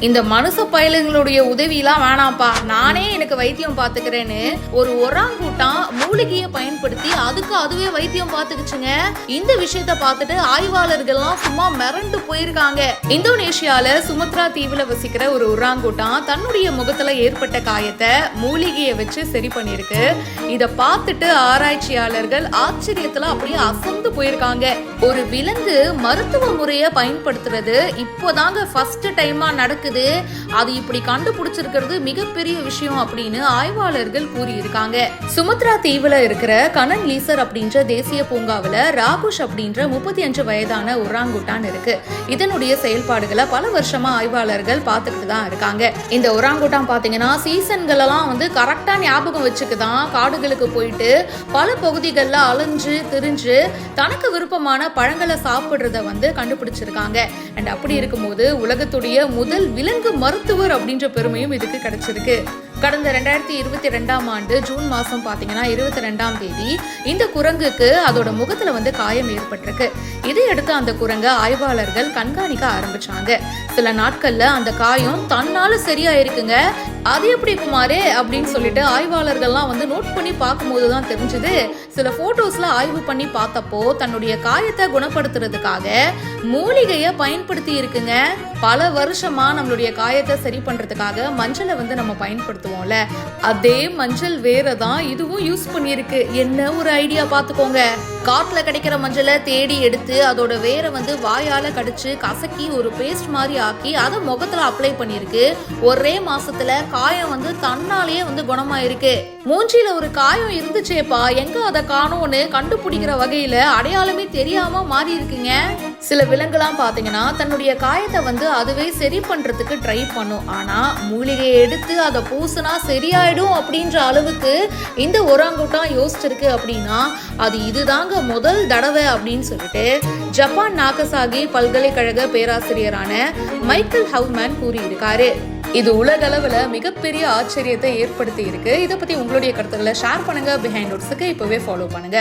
இந்த மனுஷ பயலுங்களுடைய உதவியெல்லாம் வேணாம்ப்பா, நானே எனக்கு வைத்தியம் பார்த்துக்கிறேன்னு ஒரு ஒராங்கூட்டான் மூலிகையை பயன்படுத்தி அதுவே வைத்தியம் பார்த்துக்குச்சுங்க. இந்த விஷயத்த பார்த்துட்டு ஆய்வாளர்கள்லாம் சும்மா மிரண்டு போயிருக்காங்க. இந்தோனேஷியால சுமத்ரா தீவுல வசிக்கிற ஒரு ஒராங்கூட்டான் தன்னுடைய முகத்துல ஏற்பட்ட காயத்தை மூலிகையை வச்சு சரி பண்ணிருக்கு. இத பார்த்துட்டு ஆராய்ச்சியாளர்கள் ஆச்சரியத்துல அப்படியே அசந்து போயிருக்காங்க. ஒரு விலங்கு மருத்துவ முறையை பயன்படுத்துறது இப்போதாங்க ஃபர்ஸ்ட் டைமா நடக்குது. அது இப்படி கண்டுபிடிச்சிருக்கிறது மிகப்பெரிய விஷயம் அப்படின்னு ஆய்வாளர்கள் கூறியிருக்காங்க. சுமத்ரா தீவுல இருக்கிற கனன் லீசர் அப்படின்ற தேசிய பூங்காவில ராகுஷ் அப்படின்ற 35 வயதான ஒராங்குட்டான் இருக்கு. இதனுடைய செயல்பாடுகளை பல வருஷமா ஆய்வாளர்கள் பார்த்துக்கிட்டு தான் இருக்காங்க. இந்த ஒராங்குட்டான் பாத்தீங்கன்னா சீசன்கள் எல்லாம் கரெக்டா ஞாபகம் வச்சுக்குதான் காடுகளுக்கு போயிட்டு பல பகுதிகளில் அலைஞ்சு திரிஞ்சு தனக்கு விருப்பமான பழங்களை சாப்பிடுறத கண்டுபிடிச்சிருக்காங்க. அண்ட் அப்படி இருக்கும்போது உலகத்துடைய முதல் விலங்கு மருத்துவர் அப்படின்ற பெருமையும் இதுக்கு கிடைச்சிருக்கு. கடந்த 2022ஆம் ஆண்டு ஜூன் மாசம் பாத்தீங்கன்னா 22ஆம் தேதி இந்த குரங்குக்கு அதோட முகத்துல காயம் ஏற்பட்டிருக்கு. இதையடுத்து அந்த குரங்கை ஆய்வாளர்கள் கண்காணிக்க ஆரம்பிச்சாங்க. சில நாட்கள்ல அந்த காயம் தன்னால சரியா இருக்குங்க. அது எப்படி குமாரே அப்படின்னு சொல்லிட்டு ஆய்வாளர்கள்லாம் நோட் பண்ணி பார்க்கும்போதுதான் தெரிஞ்சது. சில போட்டோஸ்ல ஆய்வு பண்ணி பார்த்தப்போ தன்னுடைய காயத்தை குணப்படுத்துறதுக்காக மூலிகையை பயன்படுத்தி இருக்குங்க. பல வருஷமா நம்மளுடைய காயத்தை சரி பண்றதுக்காக மஞ்சளை நம்ம பயன்படுத்துவோம்ல, அதே மஞ்சள் வேறதான் இதுவும் யூஸ் பண்ணிருக்கு. என்ன ஒரு ஐடியா பாத்துக்கோங்க. காட்டுல கிடைக்கிற மஞ்சளை தேடி எடுத்து அதோட வேற வாயால கடிச்சு கசக்கி ஒரு பேஸ்ட் மாதிரி ஆக்கி அதை முகத்துல அப்ளை பண்ணிருக்கு. ஒரே மாசத்துல காயம் தன்னாலேயே குணமாயிருக்கு. மூஞ்சில ஒரு காயம் இருந்துச்சேப்பா, எங்க அதை காணோன்னு கண்டுபிடிக்கிற வகையில அடையாளமே தெரியாம மாறி இருக்குங்க. சில விலங்குலாம் பாத்தீங்கன்னா தன்னுடைய காயத்தை அதுவே சரி பண்றதுக்கு ட்ரை பண்ணும். ஆனா மூலிகையை எடுத்து அதை பூசினா சரியாயிடும் அப்படின்ற அளவுக்கு இந்த ஒராங்குட்டான் யோசிச்சிருக்கு. அப்படின்னா அது இதுதாங்க முதல் தடவை அப்படின்னு சொல்லிட்டு ஜப்பான் நாகசாகி பல்கலைக்கழக பேராசிரியரான மைக்கேல் ஹவுமேன் கூறியிருக்காரு. இது உலக அளவுல மிகப்பெரிய ஆச்சரியத்தை ஏற்படுத்தி இருக்கு. இதை பத்தி உங்களுடைய கருத்துக்களை ஷேர் பண்ணுங்க. பிஹைண்ட் நோட்ஸுக்கு இப்பவே ஃபாலோ பண்ணுங்க.